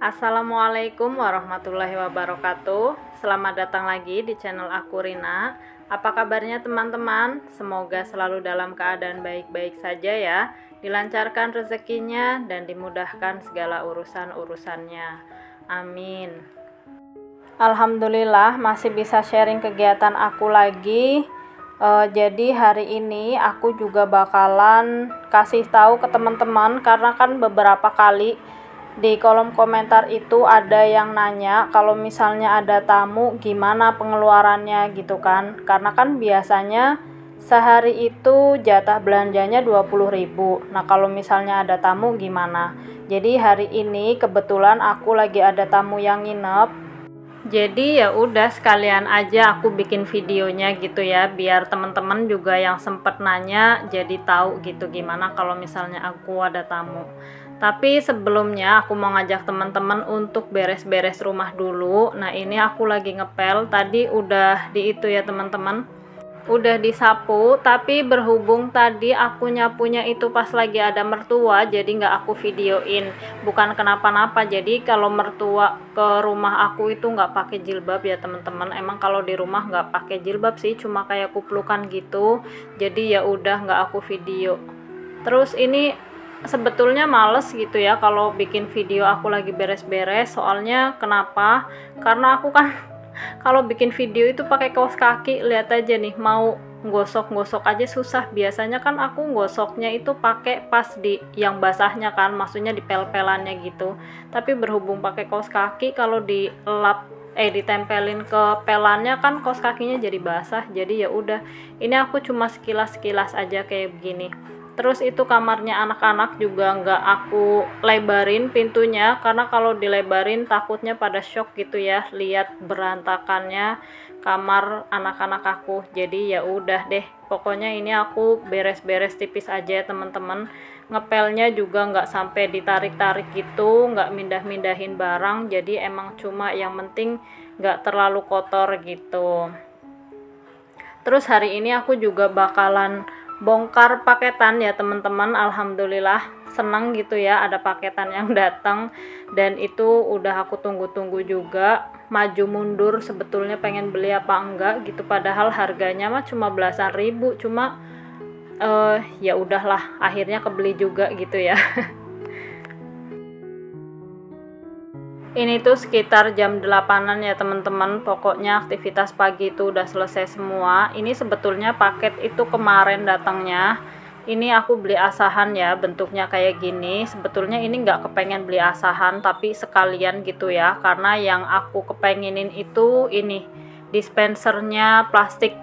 Assalamualaikum warahmatullahi wabarakatuh. Selamat datang lagi di channel aku, Rina. Apa kabarnya teman-teman? Semoga selalu dalam keadaan baik-baik saja ya, dilancarkan rezekinya dan dimudahkan segala urusan-urusannya. Amin. Alhamdulillah masih bisa sharing kegiatan aku lagi. Jadi hari ini aku juga bakalan kasih tahu ke teman-teman, karena kan beberapa kali di kolom komentar itu ada yang nanya kalau misalnya ada tamu gimana pengeluarannya gitu kan, karena kan biasanya sehari itu jatah belanjanya 20.000. Nah kalau misalnya ada tamu gimana. Jadi hari ini kebetulan aku lagi ada tamu yang nginep, jadi ya udah sekalian aja aku bikin videonya gitu ya, biar teman-teman juga yang sempet nanya jadi tahu gitu gimana kalau misalnya aku ada tamu. Tapi sebelumnya aku mau ngajak teman-teman untuk beres-beres rumah dulu. Nah ini aku lagi ngepel, tadi udah di itu ya teman-teman, udah disapu, tapi berhubung tadi aku nyapunya itu pas lagi ada mertua, jadi nggak aku videoin. Bukan kenapa-napa, jadi kalau mertua ke rumah aku itu nggak pakai jilbab ya teman-teman. Emang kalau di rumah nggak pakai jilbab sih, cuma kayak kuplukan gitu, jadi ya udah nggak aku video. Terus ini sebetulnya males gitu ya kalau bikin video aku lagi beres-beres. Soalnya kenapa? Karena aku kan kalau bikin video itu pakai kaos kaki, lihat aja nih, mau gosok-gosok aja susah. Biasanya kan aku gosoknya itu pakai pas di yang basahnya kan, maksudnya di pel-pelannya gitu. Tapi berhubung pakai kaos kaki, kalau ditempelin ke pelannya kan kaos kakinya jadi basah. Jadi ya udah, ini aku cuma sekilas-sekilas aja kayak begini. Terus itu kamarnya anak-anak juga nggak aku lebarin pintunya, karena kalau dilebarin takutnya pada shock gitu ya lihat berantakannya kamar anak-anak aku. Jadi ya udah deh, pokoknya ini aku beres-beres tipis aja teman-teman. Ngepelnya juga nggak sampai ditarik-tarik gitu, nggak mindah-mindahin barang, jadi emang cuma yang penting nggak terlalu kotor gitu. Terus hari ini aku juga bakalan bongkar paketan ya teman-teman. Alhamdulillah seneng gitu ya ada paketan yang datang, dan itu udah aku tunggu-tunggu juga. Maju mundur sebetulnya pengen beli apa enggak gitu, padahal harganya mah cuma belasan ribu, cuma ya udahlah akhirnya kebeli juga gitu ya. Ini tuh sekitar jam 8-an ya teman-teman, pokoknya aktivitas pagi itu udah selesai semua. Ini sebetulnya paket itu kemarin datangnya. Ini aku beli asahan ya, bentuknya kayak gini. Sebetulnya ini nggak kepengen beli asahan, tapi sekalian gitu ya, karena yang aku kepengenin itu ini dispensernya plastik.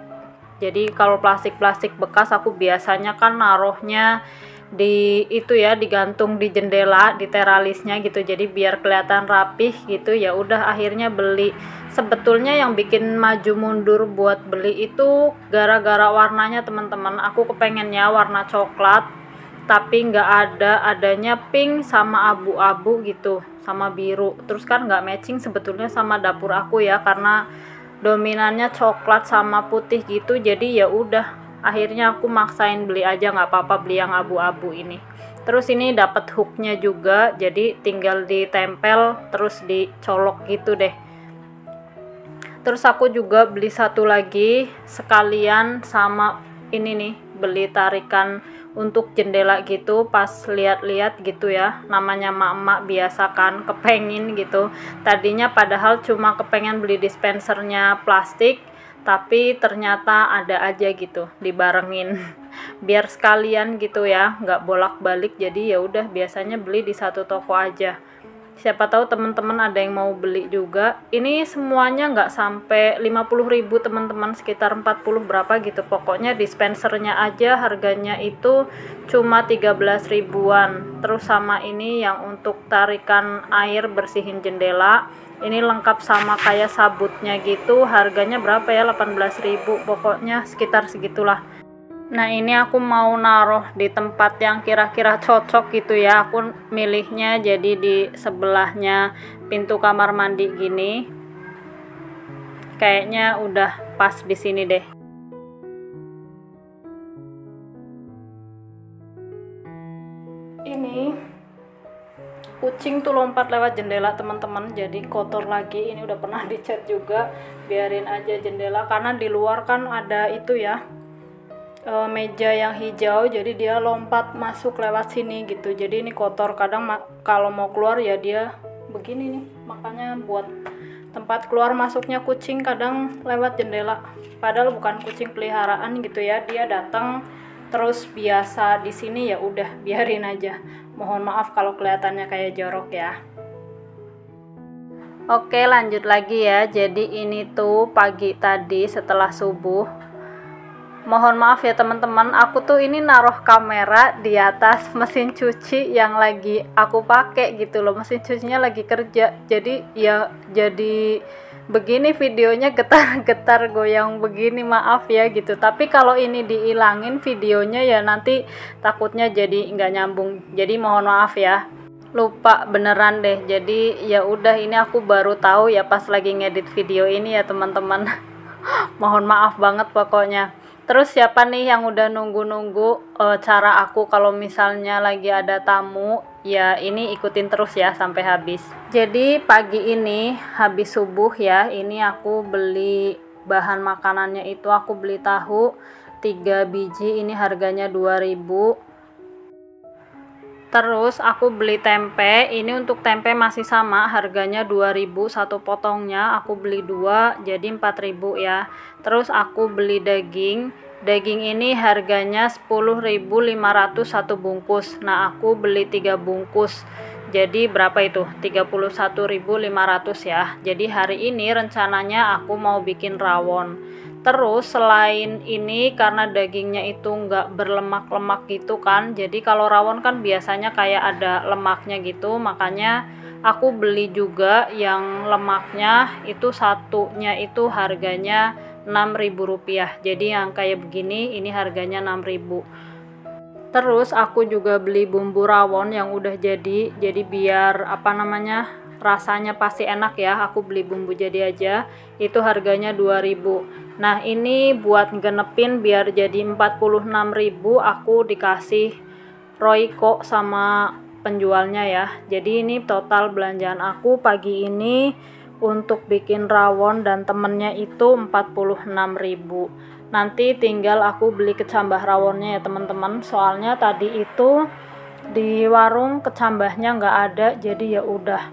Jadi kalau plastik-plastik bekas aku biasanya kan naruhnya di itu ya, digantung di jendela, di teralisnya gitu, jadi biar kelihatan rapih gitu. Ya udah akhirnya beli. Sebetulnya yang bikin maju mundur buat beli itu gara-gara warnanya teman-teman. Aku kepengennya warna coklat, tapi nggak adanya pink sama abu-abu gitu sama biru. Terus kan nggak matching sebetulnya sama dapur aku ya, karena dominannya coklat sama putih gitu. Jadi ya udah akhirnya aku maksain beli aja, nggak apa-apa beli yang abu-abu ini. Terus ini dapat hooknya juga, jadi tinggal ditempel terus dicolok gitu deh. Terus aku juga beli satu lagi sekalian sama ini nih, beli tarikan untuk jendela gitu. Pas lihat-lihat gitu ya, namanya emak-emak biasa kan kepengin gitu. Tadinya padahal cuma kepengen beli dispensernya plastik, tapi ternyata ada aja gitu dibarengin biar sekalian gitu ya, nggak bolak-balik. Jadi ya udah biasanya beli di satu toko aja, siapa tahu teman-teman ada yang mau beli juga. Ini semuanya nggak sampai 50.000 teman-teman, sekitar 40 berapa gitu. Pokoknya dispensernya aja harganya itu cuma 13 ribuan. Terus sama ini yang untuk tarikan air bersihin jendela, ini lengkap sama kayak sabutnya gitu, harganya berapa ya, 18.000, pokoknya sekitar segitulah. Nah ini aku mau naruh di tempat yang kira-kira cocok gitu ya. Aku milihnya jadi di sebelahnya pintu kamar mandi gini, kayaknya udah pas di sini deh. Ini kucing tuh lompat lewat jendela teman-teman, jadi kotor lagi. Ini udah pernah dicat juga, biarin aja jendela karena di luar kan ada itu ya, meja yang hijau, jadi dia lompat masuk lewat sini gitu. Jadi ini kotor, kadang kalau mau keluar ya dia begini nih, makanya buat tempat keluar masuknya kucing kadang lewat jendela, padahal bukan kucing peliharaan gitu ya, dia datang terus biasa di sini, ya udah biarin aja. Mohon maaf kalau kelihatannya kayak jorok ya. Oke, lanjut lagi ya. Jadi ini tuh pagi tadi setelah subuh. Mohon maaf ya teman-teman, aku tuh ini naruh kamera di atas mesin cuci yang lagi aku pakai gitu loh. Mesin cucinya lagi kerja. Jadi ya jadi begini videonya, getar-getar goyang begini, maaf ya gitu. Tapi kalau ini diilangin videonya ya nanti takutnya jadi nggak nyambung, jadi mohon maaf ya, lupa beneran deh. Jadi ya udah, ini aku baru tahu ya pas lagi ngedit video ini ya teman-teman. Mohon maaf banget pokoknya. Terus siapa nih yang udah nunggu-nunggu cara aku kalau misalnya lagi ada tamu, ya ini ikutin terus ya sampai habis. Jadi pagi ini habis subuh ya, ini aku beli bahan makanannya, itu aku beli tahu 3 biji, ini harganya 2.000. Terus aku beli tempe, ini untuk tempe masih sama harganya 2.000 satu potongnya, aku beli 2 jadi 4.000 ya. Terus aku beli daging ini harganya 10.500 satu bungkus. Nah aku beli 3 bungkus, jadi berapa itu? 31.500 ya. Jadi hari ini rencananya aku mau bikin rawon. Terus selain ini, karena dagingnya itu nggak berlemak-lemak gitu kan, jadi kalau rawon kan biasanya kayak ada lemaknya gitu, makanya aku beli juga yang lemaknya itu, satunya itu harganya Rp6.000. Jadi yang kayak begini ini harganya 6.000. Terus aku juga beli bumbu rawon yang udah jadi biar apa namanya, rasanya pasti enak ya, aku beli bumbu jadi aja, itu harganya 2.000. Nah ini buat genepin biar jadi 46.000, aku dikasih Royco sama penjualnya ya. Jadi ini total belanjaan aku pagi ini untuk bikin rawon dan temennya itu 46.000. Nanti tinggal aku beli kecambah rawonnya ya teman-teman, soalnya tadi itu di warung kecambahnya nggak ada, jadi ya udah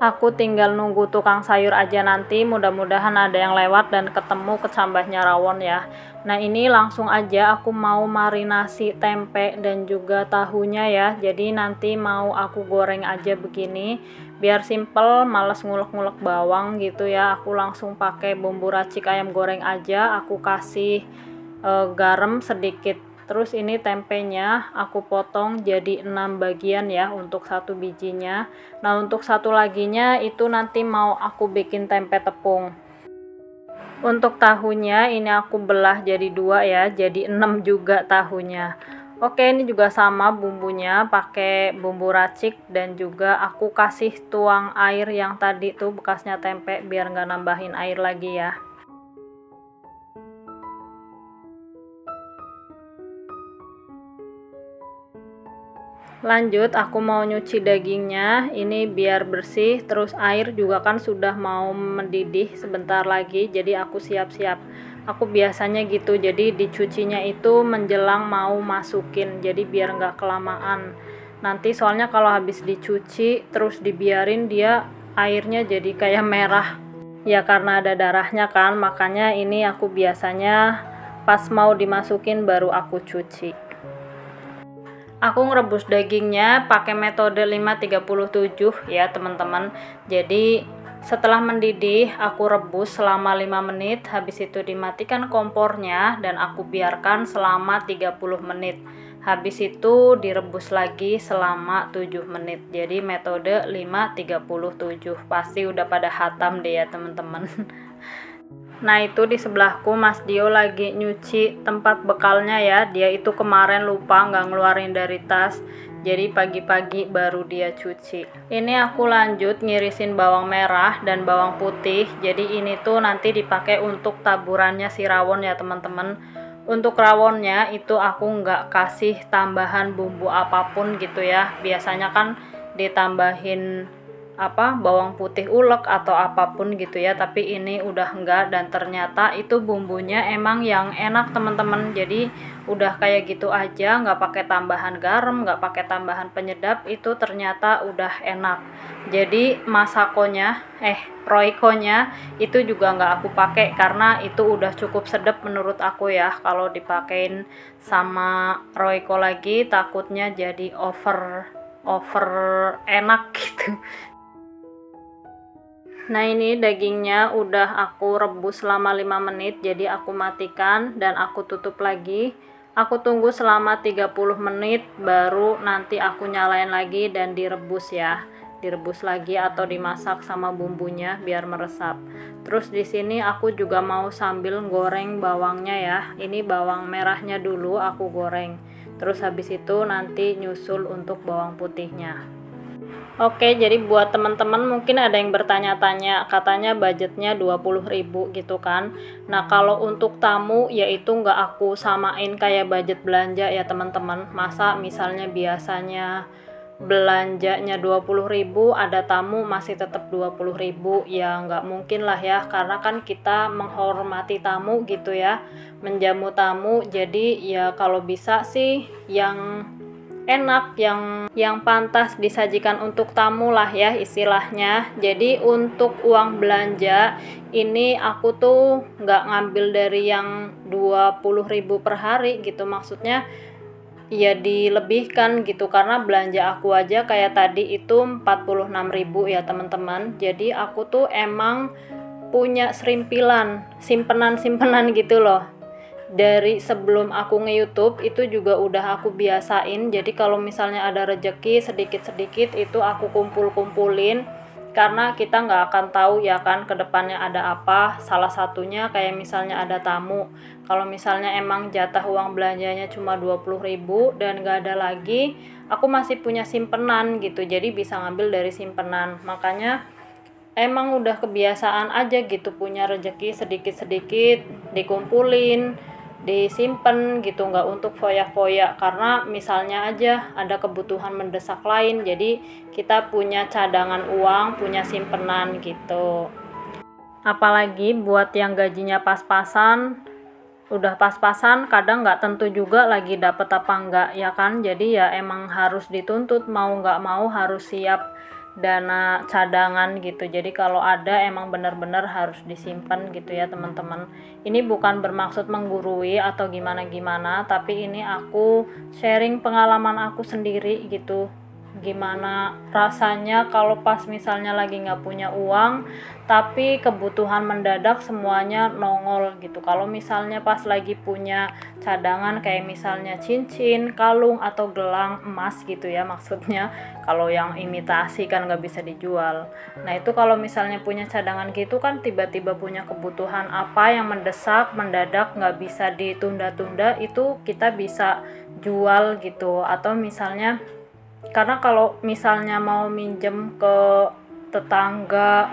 aku tinggal nunggu tukang sayur aja, nanti mudah-mudahan ada yang lewat dan ketemu kecambahnya rawon ya. Nah ini langsung aja aku mau marinasi tempe dan juga tahunya ya. Jadi nanti mau aku goreng aja begini biar simple, males ngulek-ngulek bawang gitu ya. Aku langsung pakai bumbu racik ayam goreng aja, aku kasih garam sedikit. Terus ini tempenya aku potong jadi 6 bagian ya untuk satu bijinya. Nah untuk satu laginya itu nanti mau aku bikin tempe tepung. Untuk tahunya ini aku belah jadi 2 ya, jadi 6 juga tahunya. Oke, ini juga sama bumbunya, pakai bumbu racik dan juga aku kasih tuang air yang tadi tuh bekasnya tempe biar nggak nambahin air lagi ya. Lanjut aku mau nyuci dagingnya ini biar bersih, terus air juga kan sudah mau mendidih sebentar lagi, jadi aku siap-siap. Aku biasanya gitu, jadi dicucinya itu menjelang mau masukin, jadi biar nggak kelamaan. Nanti soalnya kalau habis dicuci terus dibiarin dia airnya jadi kayak merah. Ya karena ada darahnya kan, makanya ini aku biasanya pas mau dimasukin baru aku cuci. Aku ngerebus dagingnya pakai metode 5-37 ya teman-teman. Jadi setelah mendidih aku rebus selama 5 menit, habis itu dimatikan kompornya dan aku biarkan selama 30 menit. Habis itu direbus lagi selama 7 menit. Jadi metode 5-37. Pasti udah pada hatam deh ya teman-teman. Nah itu di sebelahku Mas Dio lagi nyuci tempat bekalnya ya. Dia itu kemarin lupa nggak ngeluarin dari tas, jadi pagi-pagi baru dia cuci. Ini aku lanjut ngirisin bawang merah dan bawang putih. Jadi ini tuh nanti dipakai untuk taburannya si rawon ya teman-teman. Untuk rawonnya itu aku nggak kasih tambahan bumbu apapun gitu ya. Biasanya kan ditambahin bawang putih ulek atau apapun gitu ya, tapi ini udah enggak, dan ternyata itu bumbunya emang yang enak teman-teman. Jadi udah kayak gitu aja, nggak pakai tambahan garam, nggak pakai tambahan penyedap, itu ternyata udah enak. Jadi roikonya itu juga nggak aku pakai karena itu udah cukup sedap menurut aku ya. Kalau dipakein sama roiko lagi takutnya jadi over enak gitu. Nah, ini dagingnya udah aku rebus selama 5 menit, jadi aku matikan dan aku tutup lagi. Aku tunggu selama 30 menit baru nanti aku nyalain lagi dan direbus ya. Direbus lagi atau dimasak sama bumbunya biar meresap. Terus di sini aku juga mau sambil goreng bawangnya ya. Ini bawang merahnya dulu aku goreng. Terus habis itu nanti nyusul untuk bawang putihnya. Oke, jadi buat teman-teman mungkin ada yang bertanya-tanya, katanya budgetnya 20.000 gitu kan. Nah, kalau untuk tamu yaitu nggak aku samain kayak budget belanja ya teman-teman. Masa misalnya biasanya belanjanya 20.000, ada tamu masih tetap 20.000, ya nggak mungkin lah ya, karena kan kita menghormati tamu gitu ya, menjamu tamu. Jadi ya kalau bisa sih yang enak, yang pantas disajikan untuk tamu lah ya istilahnya. Jadi untuk uang belanja ini aku tuh nggak ngambil dari yang 20.000 per hari gitu, maksudnya ya dilebihkan gitu, karena belanja aku aja kayak tadi itu 46.000 ya teman-teman. Jadi aku tuh emang punya serimpilan simpenan gitu loh. Dari sebelum aku nge-YouTube itu juga udah aku biasain, jadi kalau misalnya ada rejeki sedikit-sedikit itu aku kumpul-kumpulin, karena kita nggak akan tahu ya kan kedepannya ada apa. Salah satunya kayak misalnya ada tamu, kalau misalnya emang jatah uang belanjanya cuma 20.000 dan nggak ada lagi, aku masih punya simpenan gitu, jadi bisa ngambil dari simpenan. Makanya emang udah kebiasaan aja gitu, punya rejeki sedikit-sedikit dikumpulin, disimpan gitu, nggak untuk foya-foya, karena misalnya aja ada kebutuhan mendesak lain, jadi kita punya cadangan uang, punya simpenan gitu. Apalagi buat yang gajinya pas-pasan, udah pas-pasan kadang nggak tentu juga lagi dapet apa enggak ya kan. Jadi ya emang harus dituntut, mau nggak mau harus siap dana cadangan gitu. Jadi kalau ada emang benar-benar harus disimpan gitu ya teman-teman. Ini bukan bermaksud menggurui atau gimana-gimana, tapi ini aku sharing pengalaman aku sendiri gitu. Gimana rasanya kalau pas misalnya lagi nggak punya uang tapi kebutuhan mendadak semuanya nongol gitu. Kalau misalnya pas lagi punya cadangan kayak misalnya cincin, kalung, atau gelang emas gitu ya maksudnya, kalau yang imitasi kan nggak bisa dijual. Nah itu kalau misalnya punya cadangan gitu kan, tiba-tiba punya kebutuhan apa yang mendesak mendadak nggak bisa ditunda-tunda, itu kita bisa jual gitu. Atau misalnya, karena kalau misalnya mau minjem ke tetangga,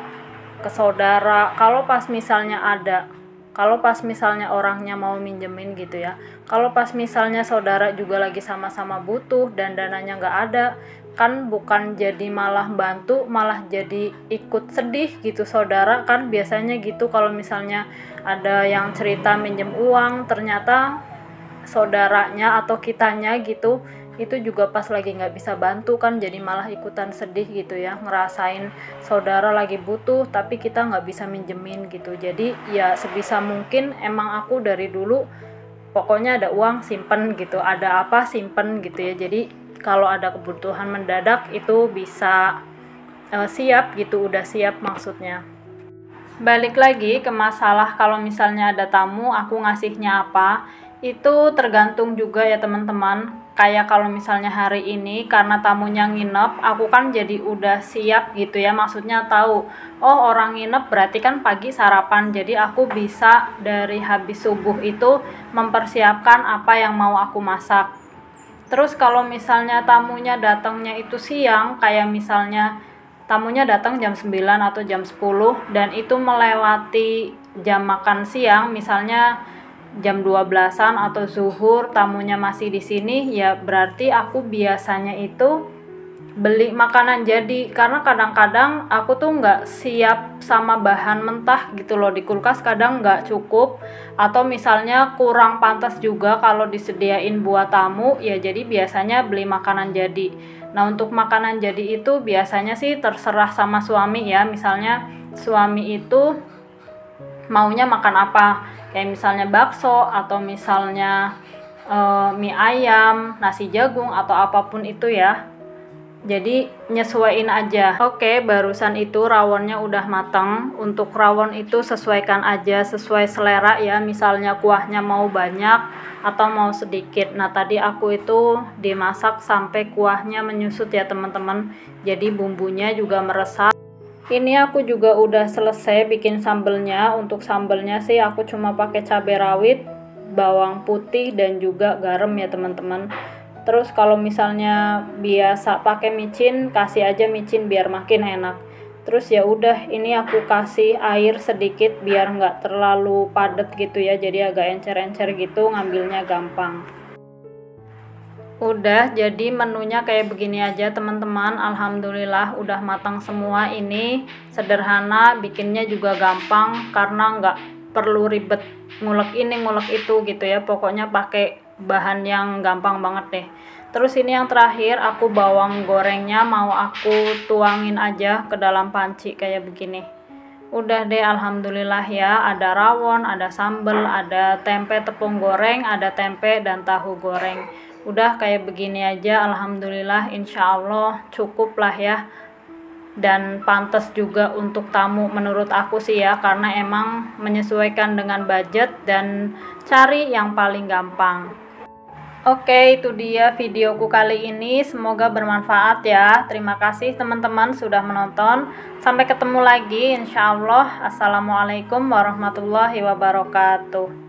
ke saudara, kalau pas misalnya orangnya mau minjemin gitu ya, kalau pas misalnya saudara juga lagi sama-sama butuh dan dananya nggak ada, kan bukan jadi malah bantu, malah jadi ikut sedih gitu saudara kan. Biasanya gitu kalau misalnya ada yang cerita minjem uang, ternyata saudaranya atau kitanya gitu itu juga pas lagi nggak bisa bantu kan, jadi malah ikutan sedih gitu ya, ngerasain saudara lagi butuh tapi kita nggak bisa minjemin gitu. Jadi ya sebisa mungkin emang aku dari dulu pokoknya ada uang simpen gitu, ada apa simpen gitu ya. Jadi kalau ada kebutuhan mendadak itu bisa siap gitu, udah siap maksudnya. Balik lagi ke masalah kalau misalnya ada tamu aku ngasihnya apa, itu tergantung juga ya teman-teman. Kayak kalau misalnya hari ini karena tamunya nginep, aku kan jadi udah siap gitu ya, maksudnya tahu oh orang nginep berarti kan pagi sarapan, jadi aku bisa dari habis subuh itu mempersiapkan apa yang mau aku masak. Terus kalau misalnya tamunya datangnya itu siang, kayak misalnya tamunya datang jam 9 atau jam 10 dan itu melewati jam makan siang, misalnya jam 12-an atau zuhur, tamunya masih di sini, ya berarti aku biasanya itu beli makanan jadi, karena kadang-kadang aku tuh nggak siap sama bahan mentah gitu loh, di kulkas kadang nggak cukup atau misalnya kurang pantas juga kalau disediain buat tamu ya, jadi biasanya beli makanan jadi. Nah, untuk makanan jadi itu biasanya sih terserah sama suami ya, misalnya suami itu maunya makan apa, kayak misalnya bakso atau misalnya mie ayam, nasi jagung atau apapun itu ya. Jadi nyesuaiin aja. Oke, barusan itu rawonnya udah matang. Untuk rawon itu sesuaikan aja sesuai selera ya, misalnya kuahnya mau banyak atau mau sedikit. Nah, tadi aku itu dimasak sampai kuahnya menyusut ya teman-teman, jadi bumbunya juga meresap. Ini aku juga udah selesai bikin sambelnya. Untuk sambelnya sih aku cuma pakai cabai rawit, bawang putih dan juga garam ya teman-teman. Terus kalau misalnya biasa pakai micin, kasih aja micin biar makin enak. Terus ya udah, ini aku kasih air sedikit biar nggak terlalu padat gitu ya, jadi agak encer-encer gitu, ngambilnya gampang. Udah, jadi menunya kayak begini aja teman-teman. Alhamdulillah udah matang semua. Ini sederhana, bikinnya juga gampang karena nggak perlu ribet ngulek ini ngulek itu gitu ya, pokoknya pakai bahan yang gampang banget deh. Terus ini yang terakhir, aku bawang gorengnya mau aku tuangin aja ke dalam panci kayak begini. Udah deh, alhamdulillah ya, ada rawon, ada sambal, ada tempe tepung goreng, ada tempe dan tahu goreng. Udah kayak begini aja, alhamdulillah, insya Allah cukup lah ya, dan pantas juga untuk tamu menurut aku sih ya, karena emang menyesuaikan dengan budget dan cari yang paling gampang. Oke, itu dia videoku kali ini, semoga bermanfaat ya. Terima kasih teman-teman sudah menonton. Sampai ketemu lagi insya Allah. Assalamualaikum warahmatullahi wabarakatuh.